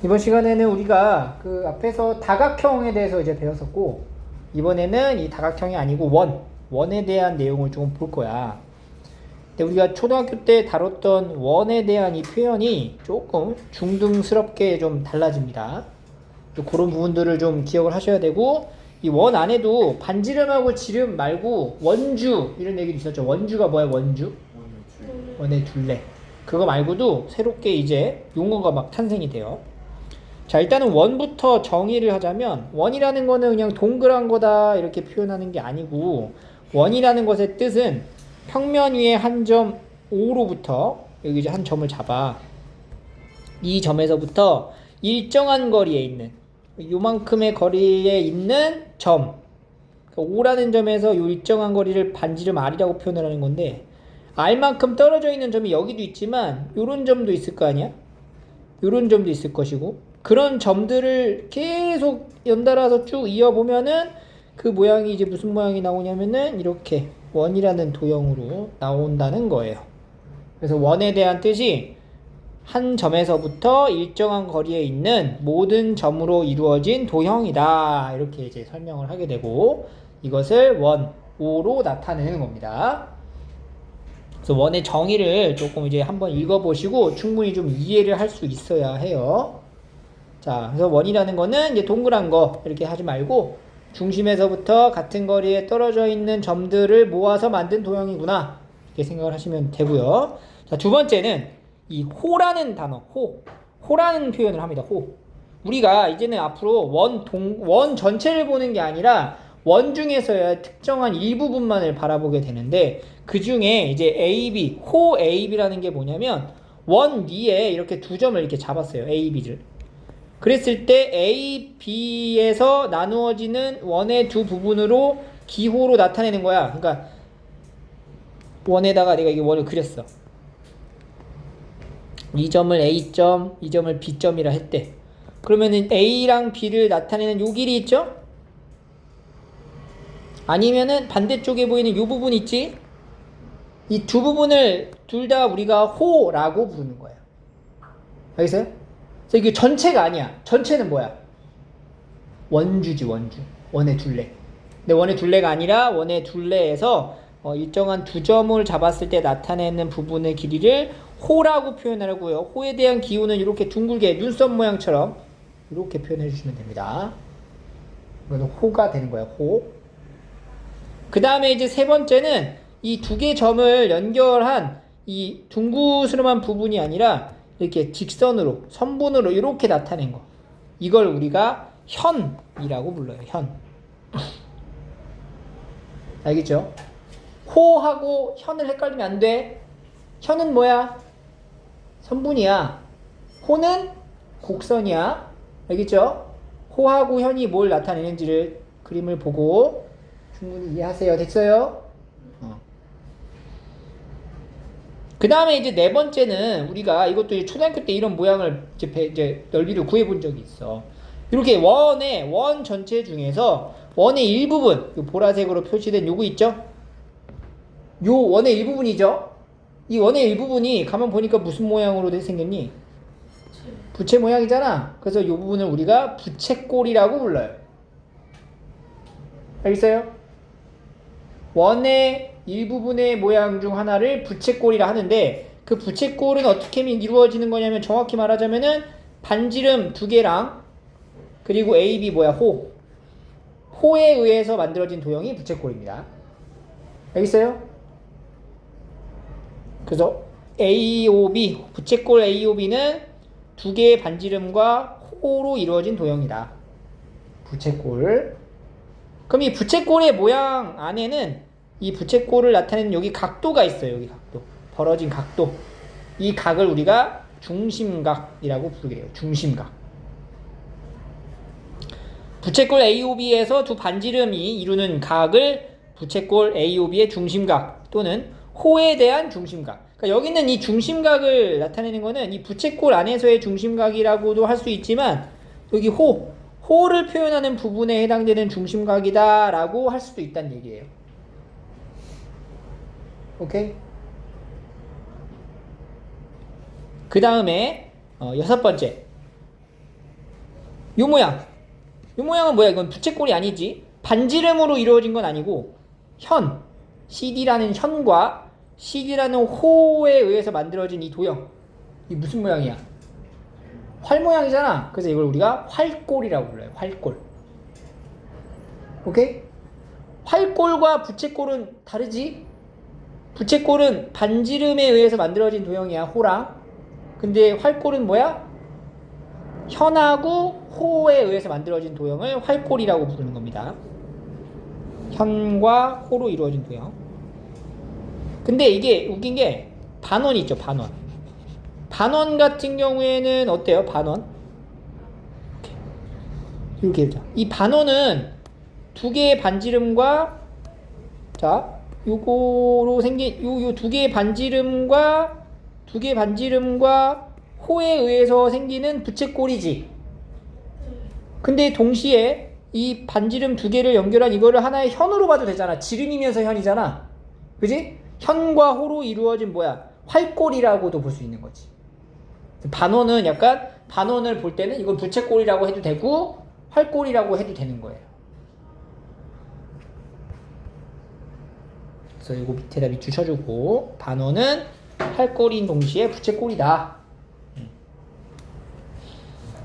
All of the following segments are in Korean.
이번 시간에는 우리가 그 앞에서 다각형에 대해서 이제 배웠었고, 이번에는 이 다각형이 아니고 원에 대한 내용을 좀 볼 거야. 근데 우리가 초등학교 때 다뤘던 원에 대한 이 표현이 조금 중등스럽게 좀 달라집니다. 그런 부분들을 좀 기억을 하셔야 되고, 이 원 안에도 반지름하고 지름 말고 원주 이런 얘기도 있었죠. 원주가 뭐야? 원주? 원의 둘레. 그거 말고도 새롭게 이제 용어가 막 탄생이 돼요. 자, 일단은 원부터 정의를 하자면, 원이라는 거는 그냥 동그란 거다 이렇게 표현하는 게 아니고, 원이라는 것의 뜻은 평면 위에 한 점 O로부터, 여기 이제 한 점을 잡아, 이 점에서부터 일정한 거리에 있는, 요만큼의 거리에 있는 점, O라는 점에서 요 일정한 거리를 반지름 R이라고 표현을 하는 건데, R만큼 떨어져 있는 점이 여기도 있지만 요런 점도 있을 거 아니야? 요런 점도 있을 것이고, 그런 점들을 계속 연달아서 쭉 이어보면은 그 모양이 이제 무슨 모양이 나오냐면은 이렇게 원이라는 도형으로 나온다는 거예요. 그래서 원에 대한 뜻이 한 점에서부터 일정한 거리에 있는 모든 점으로 이루어진 도형이다, 이렇게 이제 설명을 하게 되고, 이것을 원오로 나타내는 겁니다. 그래서 원의 정의를 조금 이제 한번 읽어보시고 충분히 좀 이해를 할 수 있어야 해요. 자, 그래서 원이라는 거는 이제 동그란 거 이렇게 하지 말고, 중심에서부터 같은 거리에 떨어져 있는 점들을 모아서 만든 도형이구나, 이렇게 생각을 하시면 되고요. 자, 두 번째는 이 호라는 단어, 호라는 표현을 합니다. 호. 우리가 이제는 앞으로 원 전체를 보는 게 아니라 원 중에서야 특정한 일부분만을 바라보게 되는데, 그 중에 이제 AB, 호 AB라는 게 뭐냐면, 원 위에 이렇게 두 점을 이렇게 잡았어요. A, B를. 그랬을 때 A, B에서 나누어지는 원의 두 부분으로 기호로 나타내는 거야. 그러니까 원에다가 내가 이게 원을 그렸어. 이 점을 A점, 이 점을 B점이라 했대. 그러면은 A랑 B를 나타내는 요 길이 있죠? 아니면은 반대쪽에 보이는 요 부분 있지? 이 두 부분을 둘 다 우리가 호라고 부르는 거예요. 알겠어요? 그래서 이게 전체가 아니야. 전체는 뭐야? 원주지, 원주. 원의 둘레. 근데 원의 둘레가 아니라 원의 둘레에서 일정한 두 점을 잡았을 때 나타내는 부분의 길이를 호라고 표현하고요. 호에 대한 기호는 이렇게 둥글게 눈썹 모양처럼 이렇게 표현해 주시면 됩니다. 그래서 호가 되는 거예요. 호. 그 다음에 이제 세 번째는 이 두 개 점을 연결한 이 둥그스름한 부분이 아니라 이렇게 직선으로, 선분으로 이렇게 나타낸 거. 이걸 우리가 현이라고 불러요. 현. 알겠죠? 호하고 현을 헷갈리면 안 돼. 현은 뭐야? 선분이야. 호는 곡선이야. 알겠죠? 호하고 현이 뭘 나타내는지를 그림을 보고 충분히 이해하세요. 됐어요? 그 다음에 이제 네 번째는 우리가 이것도 초등학교 때 이런 모양을 이제 넓이를 구해본 적이 있어. 이렇게 원 전체 중에서 원의 일부분, 요 보라색으로 표시된 요거 있죠? 요 원의 일부분이죠? 이 원의 일부분이 가만 보니까 무슨 모양으로 생겼니? 부채 모양이잖아. 그래서 요 부분을 우리가 부채꼴이라고 불러요. 알겠어요? 원의 일부분의 모양 중 하나를 부채꼴이라 하는데, 그 부채꼴은 어떻게 이루어지는 거냐면, 정확히 말하자면은 반지름 두 개랑 그리고 AB 호에 의해서 만들어진 도형이 부채꼴입니다. 알겠어요? 그래서 AOB, 부채꼴 AOB는 두 개의 반지름과 호로 이루어진 도형이다. 부채꼴. 그럼 이 부채꼴의 모양 안에는 이 부채꼴을 나타내는 여기 각도가 있어요. 여기 각도. 벌어진 각도. 이 각을 우리가 중심각이라고 부르게 돼요. 중심각. 부채꼴 AOB에서 두 반지름이 이루는 각을 부채꼴 AOB의 중심각 또는 호에 대한 중심각. 그러니까 여기 있는 이 중심각을 나타내는 거는 이 부채꼴 안에서의 중심각이라고도 할 수 있지만, 여기 호를 표현하는 부분에 해당되는 중심각이다 라고 할 수도 있다는 얘기예요. 오케이? 그 다음에 여섯 번째, 요 모양. 요 모양은 뭐야? 이건 부채꼴이 아니지. 반지름으로 이루어진 건 아니고 현, CD라는 현과 CD라는 호에 의해서 만들어진 이 도형. 이 무슨 모양이야? 활 모양이잖아. 그래서 이걸 우리가 활꼴이라고 불러요. 활꼴. 오케이? 활꼴과 부채꼴은 다르지? 부채꼴은 반지름에 의해서 만들어진 도형이야. 호랑. 근데 활꼴은 뭐야? 현하고 호에 의해서 만들어진 도형을 활꼴이라고 부르는 겁니다. 현과 호로 이루어진 도형. 근데 이게 웃긴 게 반원이 있죠. 반원. 반원 같은 경우에는 어때요? 반원. 이렇게 해보자. 이 반원은 두 개의 반지름과 자 요거로 생긴 요 두 개의 반지름과 호에 의해서 생기는 부채꼴이지. 근데 동시에 이 반지름 두 개를 연결한 이거를 하나의 현으로 봐도 되잖아. 지름이면서 현이잖아. 그지? 현과 호로 이루어진 뭐야? 활꼴이라고도 볼 수 있는 거지. 반원은 약간 반원을 볼 때는 이건 부채꼴이라고 해도 되고 활꼴이라고 해도 되는 거예요. 그래서 이거 밑에다 밑줄 쳐주고 반원은 활꼴인 동시에 부채꼴이다.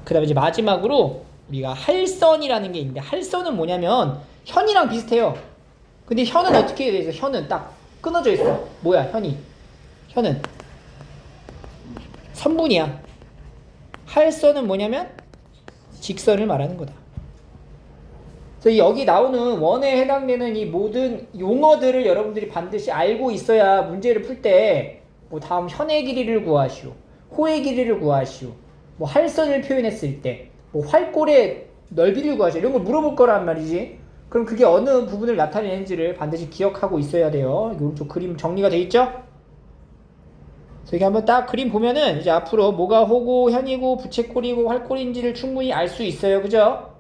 그 다음에 이제 마지막으로 우리가 할선이라는 게 있는데 할선은 뭐냐면 현이랑 비슷해요. 근데 현은 어떻게 돼 있어? 현은 딱 끊어져 있어. 뭐야 현이? 현은 선분이야. 할선은 뭐냐면 직선을 말하는 거다. 그래서 여기 나오는 원에 해당되는 이 모든 용어들을 여러분들이 반드시 알고 있어야 문제를 풀 때 뭐 다음 현의 길이를 구하시오, 호의 길이를 구하시오, 뭐 할선을 표현했을 때 뭐 활꼴의 넓이를 구하시오 이런 걸 물어볼 거란 말이지. 그럼 그게 어느 부분을 나타내는지를 반드시 기억하고 있어야 돼요. 오른쪽 그림 정리가 돼 있죠? 그래서 이렇게 한번 딱 그림 보면은 이제 앞으로 뭐가 호고 현이고 부채꼴이고 활꼴인지를 충분히 알 수 있어요. 그죠?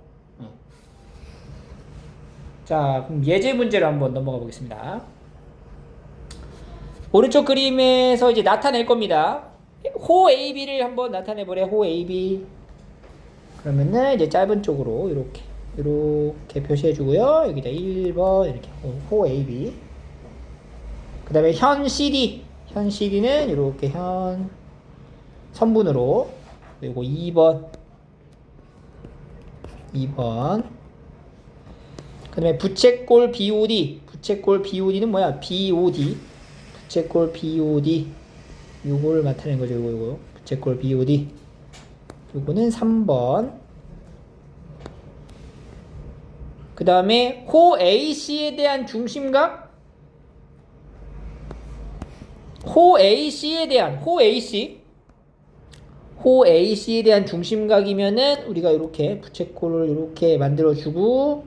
자, 그럼 예제 문제로 한번 넘어가 보겠습니다. 오른쪽 그림에서 이제 나타낼 겁니다. 호 AB를 한번 나타내 보래. 호 AB. 그러면은 이제 짧은 쪽으로 이렇게 표시해 주고요. 여기다 1번 이렇게 호 AB. 그다음에 현 CD. 현 CD는 이렇게 현 선분으로 그리고 2번. 그다음에 부채꼴 BOD. 부채꼴 BOD는 뭐야? BOD. 부채꼴 BOD. 요거를 나타낸 거죠. 요거. 부채꼴 BOD. 요거는 3번. 그 다음에 호 AC에 대한 중심각. 호 AC에 대한 중심각이면은 우리가 이렇게 부채꼴을 이렇게 만들어주고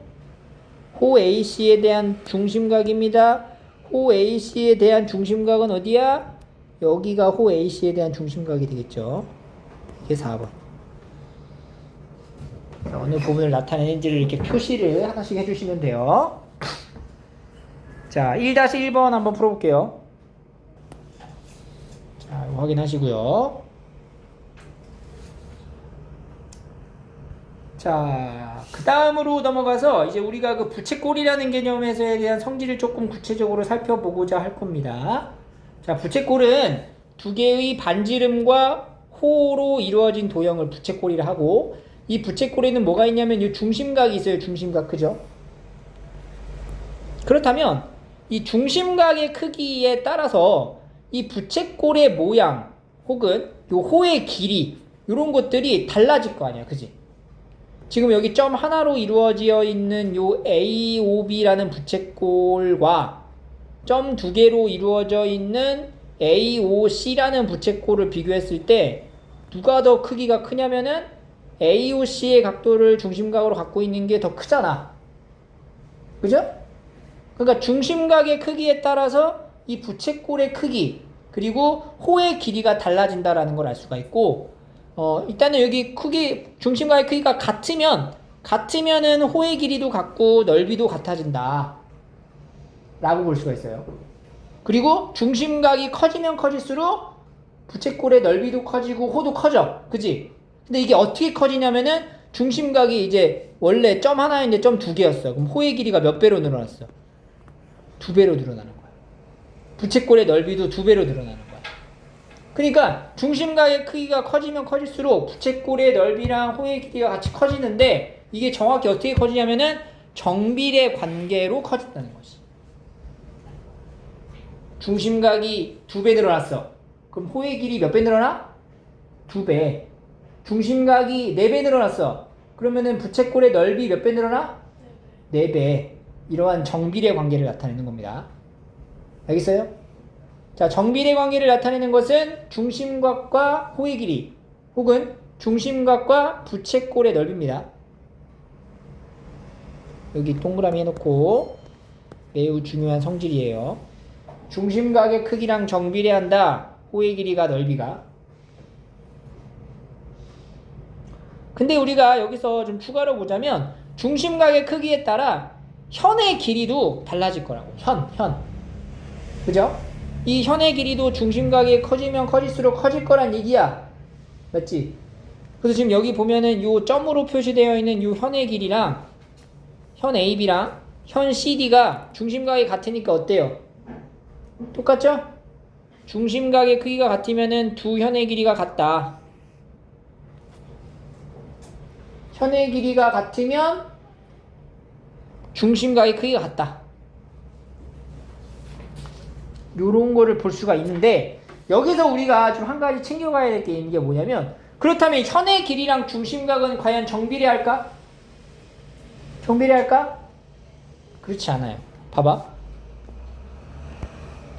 호 AC에 대한 중심각입니다. 호 AC에 대한 중심각은 어디야? 여기가 호 AC에 대한 중심각이 되겠죠. 이게 4번. 어느 부분을 나타내는지를 이렇게 표시를 하나씩 해주시면 돼요. 자, 1-1번 한번 풀어볼게요. 자, 이거 확인하시고요. 자, 그 다음으로 넘어가서 이제 우리가 그 부채꼴이라는 개념에서에 대한 성질을 조금 구체적으로 살펴보고자 할 겁니다. 자, 부채꼴은 두 개의 반지름과 호로 이루어진 도형을 부채꼴이라 하고 이 부채꼴에는 뭐가 있냐면 이 중심각이 있어요. 중심각. 그죠? 그렇다면 이 중심각의 크기에 따라서 이 부채꼴의 모양 혹은 요 호의 길이 이런 것들이 달라질 거 아니야. 그지? 지금 여기 점 하나로 이루어져 있는 요 AOB라는 부채꼴과 점 두 개로 이루어져 있는 AOC라는 부채꼴을 비교했을 때 누가 더 크기가 크냐면은 AOC의 각도를 중심각으로 갖고 있는 게 더 크잖아. 그죠? 그러니까 중심각의 크기에 따라서 이 부채꼴의 크기 그리고 호의 길이가 달라진다라는 걸 알 수가 있고 일단은 여기 중심각의 크기가 같으면은 호의 길이도 같고 넓이도 같아진다 라고 볼 수가 있어요. 그리고 중심각이 커지면 커질수록 부채꼴의 넓이도 커지고 호도 커져. 그지? 근데 이게 어떻게 커지냐면은 중심각이 이제 원래 점 하나인데 점 두 개였어. 그럼 호의 길이가 몇 배로 늘어났어? 두 배로 늘어나는 거야. 부채꼴의 넓이도 두 배로 늘어나는 거야. 그러니까 중심각의 크기가 커지면 커질수록 부채꼴의 넓이랑 호의 길이가 같이 커지는데 이게 정확히 어떻게 커지냐면은 정비례 관계로 커진다는 것이. 중심각이 두 배 늘어났어. 그럼 호의 길이 몇 배 늘어나? 두 배. 중심각이 네 배 늘어났어. 그러면은 부채꼴의 넓이 몇 배 늘어나? 네 배. 이러한 정비례 관계를 나타내는 겁니다. 알겠어요? 자, 정비례 관계를 나타내는 것은 중심각과 호의 길이 혹은 중심각과 부채꼴의 넓이입니다. 여기 동그라미 해놓고 매우 중요한 성질이에요. 중심각의 크기랑 정비례한다. 호의 길이가 넓이가. 근데 우리가 여기서 좀 추가로 보자면 중심각의 크기에 따라 현의 길이도 달라질 거라고. 현. 그죠? 이 현의 길이도 중심각이 커지면 커질수록 커질 거란 얘기야. 맞지? 그래서 지금 여기 보면은 요 점으로 표시되어 있는 요 현의 길이랑 현 AB랑 현 CD가 중심각이 같으니까 어때요? 똑같죠? 중심각의 크기가 같으면은 두 현의 길이가 같다. 현의 길이가 같으면 중심각의 크기가 같다. 요런 거를 볼 수가 있는데 여기서 우리가 좀 한 가지 챙겨가야 될 게 있는 게 뭐냐면 그렇다면 현의 길이랑 중심각은 과연 정비례할까? 정비례할까? 그렇지 않아요. 봐봐.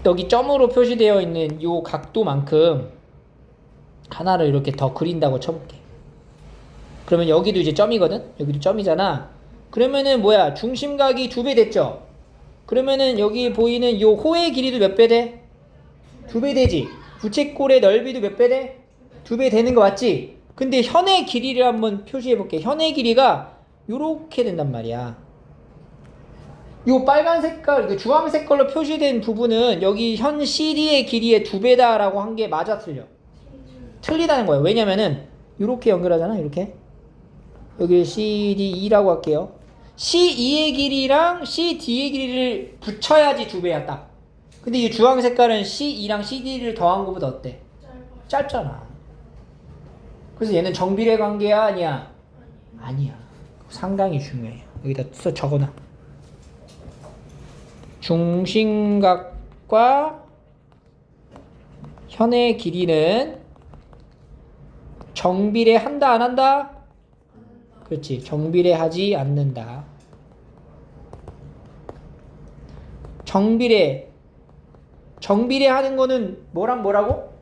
여기 점으로 표시되어 있는 요 각도만큼 하나를 이렇게 더 그린다고 쳐볼게. 그러면 여기도 이제 점이거든? 여기도 점이잖아. 그러면은 뭐야? 중심각이 두 배 됐죠? 그러면은 여기 보이는 요 호의 길이도 몇 배 돼? 두 배 되지? 부채꼴의 넓이도 몇 배 돼? 두 배 되는 거 맞지? 근데 현의 길이를 한번 표시해 볼게. 현의 길이가 요렇게 된단 말이야. 요 빨간 색깔, 주황 색깔로 표시된 부분은 여기 현 CD의 길이의 두 배다라고 한 게 맞아 틀려? 틀리다는 거예요. 왜냐면은 요렇게 연결하잖아. 이렇게. 여기 CD2라고 할게요. C2의 길이랑 CD의 길이를 붙여야지 두 배야 딱. 근데 이 주황 색깔은 C2랑 CD를 더한 것보다 어때? 짧잖아. 그래서 얘는 정비례 관계야 아니야? 아니야. 상당히 중요해요. 여기다 적어놔. 중심각과 현의 길이는 정비례 한다 안 한다? 그렇지. 정비례하지 않는다. 정비례하는 거는 뭐랑 뭐라고?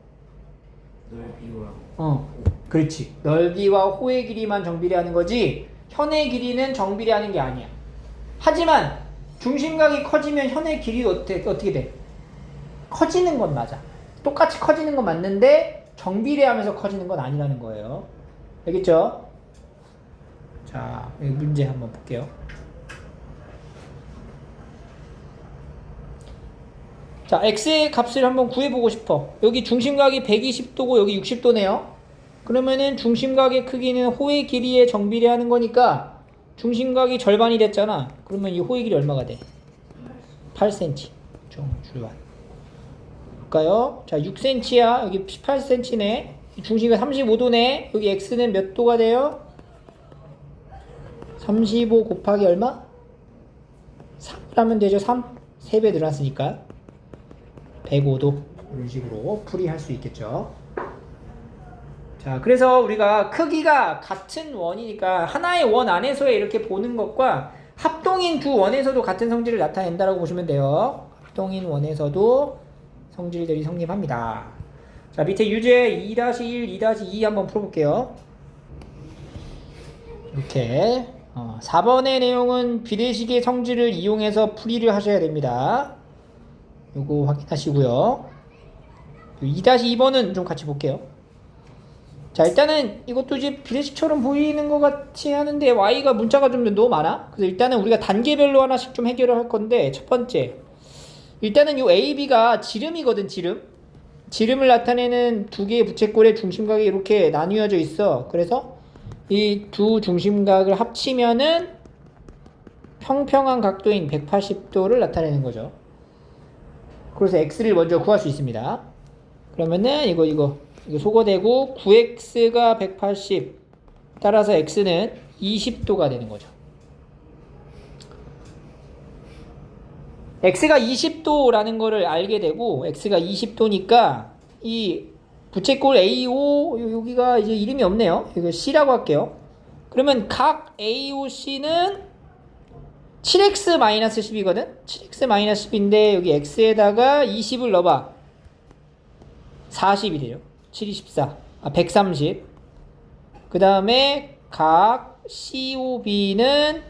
넓이와. 그렇지. 넓이와 호의 길이만 정비례하는 거지 현의 길이는 정비례하는 게 아니야. 하지만 중심각이 커지면 현의 길이도 어떻게 돼? 커지는 건 맞아. 똑같이 커지는 건 맞는데 정비례하면서 커지는 건 아니라는 거예요. 알겠죠? 자, 여기 문제 한번 볼게요. 자, x의 값을 한번 구해보고 싶어. 여기 중심각이 120도고 여기 60도네요. 그러면은 중심각의 크기는 호의 길이에 정비례하는 거니까 중심각이 절반이 됐잖아. 그러면 이 호의 길이 얼마가 돼? 8cm. 줄반. 볼까요? 자, 6cm야. 여기 18cm네. 중심각 35도네. 여기 x는 몇 도가 돼요? 35 곱하기 얼마? 3 하면 되죠. 3. 3배 늘어났으니까 105도. 이런 식으로 풀이할 수 있겠죠. 자, 그래서 우리가 크기가 같은 원이니까 하나의 원 안에서의 이렇게 보는 것과 합동인 두 원에서도 같은 성질을 나타낸다라고 보시면 돼요. 합동인 원에서도 성질들이 성립합니다. 자, 밑에 유제 2-1, 2-2 한번 풀어볼게요. 이렇게 4번의 내용은 비례식의 성질을 이용해서 풀이를 하셔야 됩니다. 요거 확인하시고요. 2-2번은 좀 같이 볼게요. 자, 일단은 이것도 이제 비례식처럼 보이는 것 같이 하는데 y가 문자가 좀 너무 많아. 그래서 일단은 우리가 단계별로 하나씩 좀 해결을 할 건데, 첫 번째 일단은 요 a, b가 지름이거든. 지름을 나타내는 두 개의 부채꼴의 중심각이 이렇게 나뉘어져 있어. 그래서 이 두 중심각을 합치면은 평평한 각도인 180도를 나타내는 거죠. 그래서 x를 먼저 구할 수 있습니다. 그러면은 이거 소거되고 9x가 180 따라서 x는 20도가 되는 거죠. x가 20도라는 거를 알게 되고 x가 20도니까 이 부채꼴 AO 여기가 이제 이름이 없네요. 이거 C라고 할게요. 그러면 각 AOC는 7x-10이거든. 7x-10인데 여기 x에다가 20을 넣어봐. 40이 돼요. 7, 24. 130. 그 다음에 각 COB는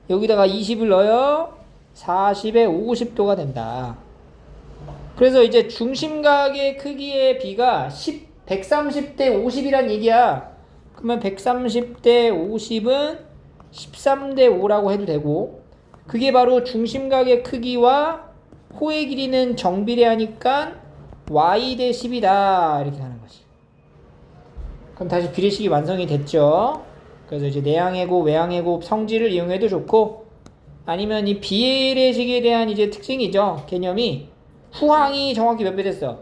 여기다가 20을 넣어요. 40에 50도가 된다. 그래서 이제 중심각의 크기의 비가 130대 50이란 얘기야. 그러면 130대 50은 13대 5라고 해도 되고, 그게 바로 중심각의 크기와 호의 길이는 정비례하니까 y 대 10이다 이렇게 하는 거지. 그럼 다시 비례식이 완성이 됐죠. 그래서 이제 내항의 곱, 외항의 곱 성질을 이용해도 좋고, 아니면 이 비례식에 대한 이제 특징이죠. 개념이 후항이 정확히 몇 배 됐어?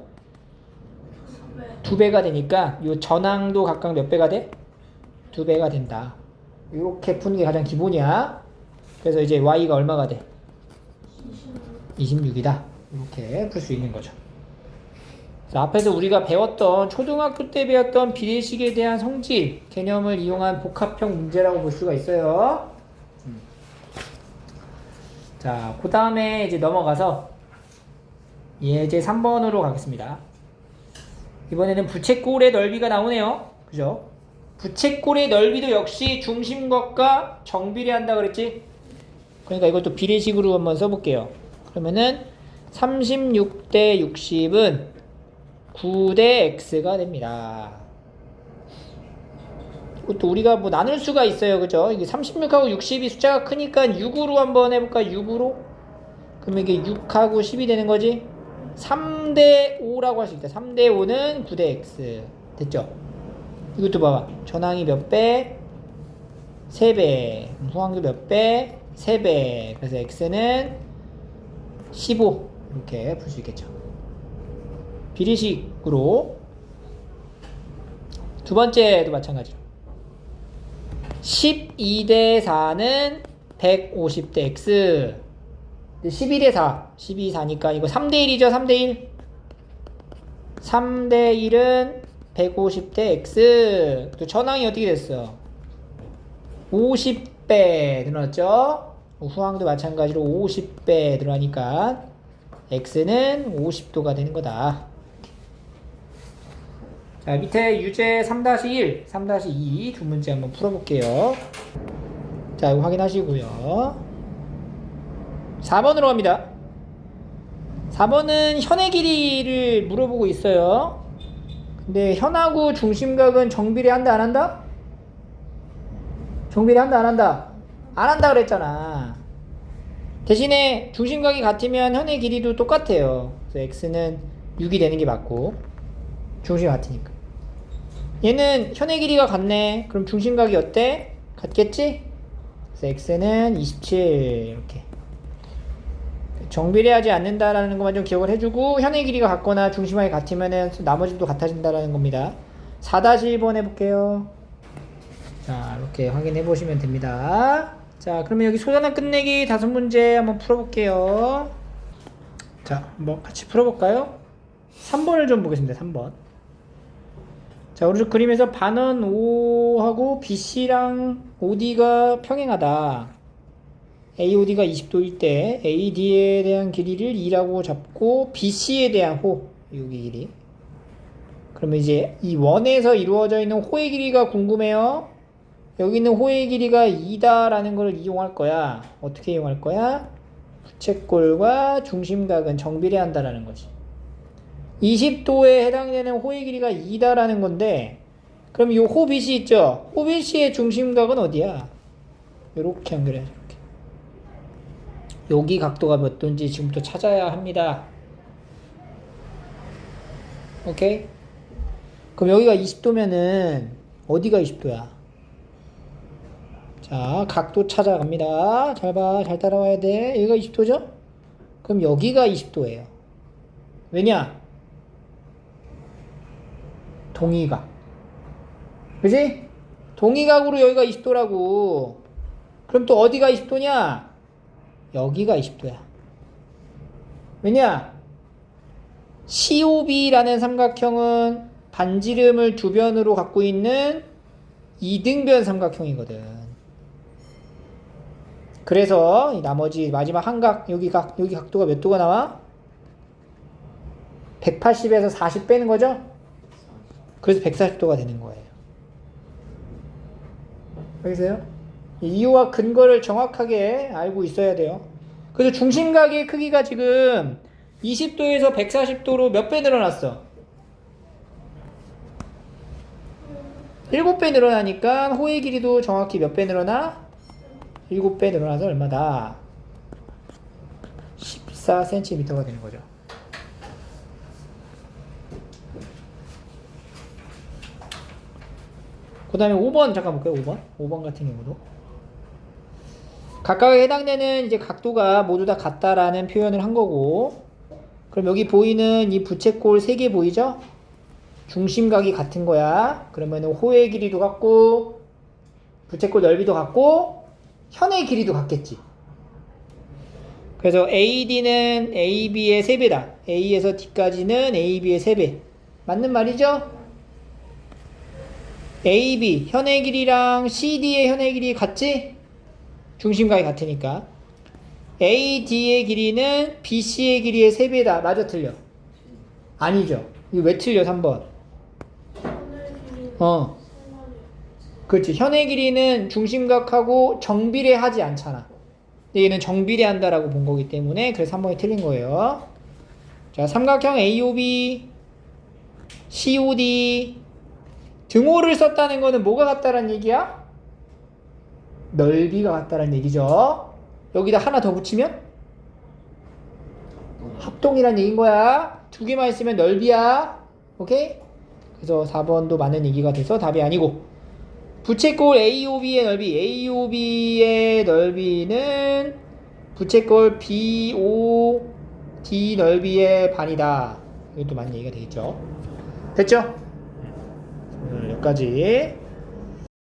2배가 되니까 요 전항도 각각 몇 배가 돼? 2배가 된다. 이렇게 푸는 게 가장 기본이야. 그래서 이제 y가 얼마가 돼? 26이다. 이렇게 풀 수 있는 거죠. 그래서 앞에서 우리가 배웠던 초등학교 때 배웠던 비례식에 대한 성질 개념을 이용한 복합형 문제라고 볼 수가 있어요. 자, 그 다음에 이제 넘어가서 예제 3번으로 가겠습니다. 이번에는 부채꼴의 넓이가 나오네요. 그죠? 부채꼴의 넓이도 역시 중심각과 정비례한다 그랬지? 그러니까 이것도 비례식으로 한번 써볼게요. 그러면은 36대 60은 9대 x가 됩니다. 이것도 우리가 뭐 나눌 수가 있어요. 그죠? 이게 36하고 60이 숫자가 크니까 6으로 한번 해볼까? 6으로? 그러면 이게 6하고 10이 되는 거지? 3대 5라고 할 수 있다. 3대 5는 9대 x. 됐죠? 이것도 봐봐. 전항이 몇 배? 3배. 후항도 몇 배? 3배. 그래서 x는 15. 이렇게 풀 수 있겠죠. 비례식으로 두 번째도 마찬가지로 12대 4는 150대 x. 12대 4. 12, 4니까 이거 3대 1이죠. 3대 1. 3대 1은 150대 x. 또 전항이 어떻게 됐어? 50배 늘어났죠? 후항도 마찬가지로 50배 늘어나니까 x는 50도가 되는 거다. 자, 밑에 유제 3-1, 3-2 두 문제 한번 풀어볼게요. 자, 이거 확인하시고요. 4번으로 갑니다. 4번은 현의 길이를 물어보고 있어요. 근데 현하고 중심각은 정비례한다 안 한다? 정비례한다 안 한다? 안 한다 그랬잖아. 대신에 중심각이 같으면 현의 길이도 똑같아요. 그래서 x는 6이 되는 게 맞고 중심이 같으니까. 얘는 현의 길이가 같네. 그럼 중심각이 어때? 같겠지? 그래서 x는 27 이렇게. 정비례하지 않는다라는 것만 좀 기억을 해주고 현의 길이가 같거나 중심각이 같으면 나머지도 같아진다라는 겁니다. 4-1번 해볼게요. 자, 이렇게 확인해 보시면 됩니다. 자, 그러면 여기 소단원 끝내기 5문제 한번 풀어볼게요. 자, 한번 같이 풀어볼까요? 3번을 좀 보겠습니다. 3번. 자, 오른쪽 그림에서 반원 O하고 BC랑 OD가 평행하다. AOD가 20도일 때 AD에 대한 길이를 2라고 잡고 BC에 대한 호, 여기 길이. 그러면 이제 이 원에서 이루어져 있는 호의 길이가 궁금해요. 여기 있는 호의 길이가 2다라는 걸 이용할 거야. 어떻게 이용할 거야? 부채꼴과 중심각은 정비례한다라는 거지. 20도에 해당되는 호의 길이가 2다라는 건데, 그럼 이 호 BC 있죠? 호 BC의 중심각은 어디야? 이렇게 연결해야죠. 이렇게. 여기 각도가 몇 도인지 지금부터 찾아야 합니다. 오케이? 그럼 여기가 20도면은 어디가 20도야? 자, 각도 찾아갑니다. 잘 봐, 잘 따라와야 돼. 여기가 20도죠? 그럼 여기가 20도예요. 왜냐? 동의각. 그지? 동의각으로 여기가 20도라고. 그럼 또 어디가 20도냐? 여기가 20도야. 왜냐? COB라는 삼각형은 반지름을 두 변으로 갖고 있는 이등변 삼각형이거든. 그래서 이 나머지 마지막 한 각, 여기 각도가 몇 도가 나와? 180에서 40 빼는 거죠? 그래서 140도가 되는 거예요. 알겠어요? 이유와 근거를 정확하게 알고 있어야 돼요. 그래서 중심각의 크기가 지금 20도에서 140도로 몇 배 늘어났어? 7배 늘어나니까 호의 길이도 정확히 몇 배 늘어나? 7배 늘어나서 얼마다? 14cm가 되는 거죠. 그 다음에 5번 잠깐 볼까요? 5번 같은 경우도 각각에 해당되는 이제 각도가 모두 다 같다라는 표현을 한 거고, 그럼 여기 보이는 이 부채꼴 3개 보이죠? 중심각이 같은 거야. 그러면 호의 길이도 같고 부채꼴 넓이도 같고 현의 길이도 같겠지. 그래서 AD는 AB의 3배다. A에서 D까지는 AB의 3배. 맞는 말이죠? AB 현의 길이랑 CD의 현의 길이 같지? 중심각이 같으니까. AD의 길이는 BC의 길이의 3배다. 맞아, 틀려? 아니죠. 이거 왜 틀려? 3번. 그렇지. 현의 길이는 중심각하고 정비례하지 않잖아. 근데 얘는 정비례한다라고 본 거기 때문에 그래서 3번이 틀린 거예요. 자, 삼각형 AOB, COD 등호를 썼다는 거는 뭐가 같다라는 얘기야? 넓이가 같다라는 얘기죠. 여기다 하나 더 붙이면 합동이란 얘기인 거야. 두 개만 있으면 넓이야. 오케이? 그래서 4번도 맞는 얘기가 돼서 답이 아니고, 부채꼴 AOB의 넓이, AOB의 넓이는 부채꼴 BOD 넓이의 반이다. 이것도 맞는 얘기가 되겠죠. 됐죠? 오늘 여기까지.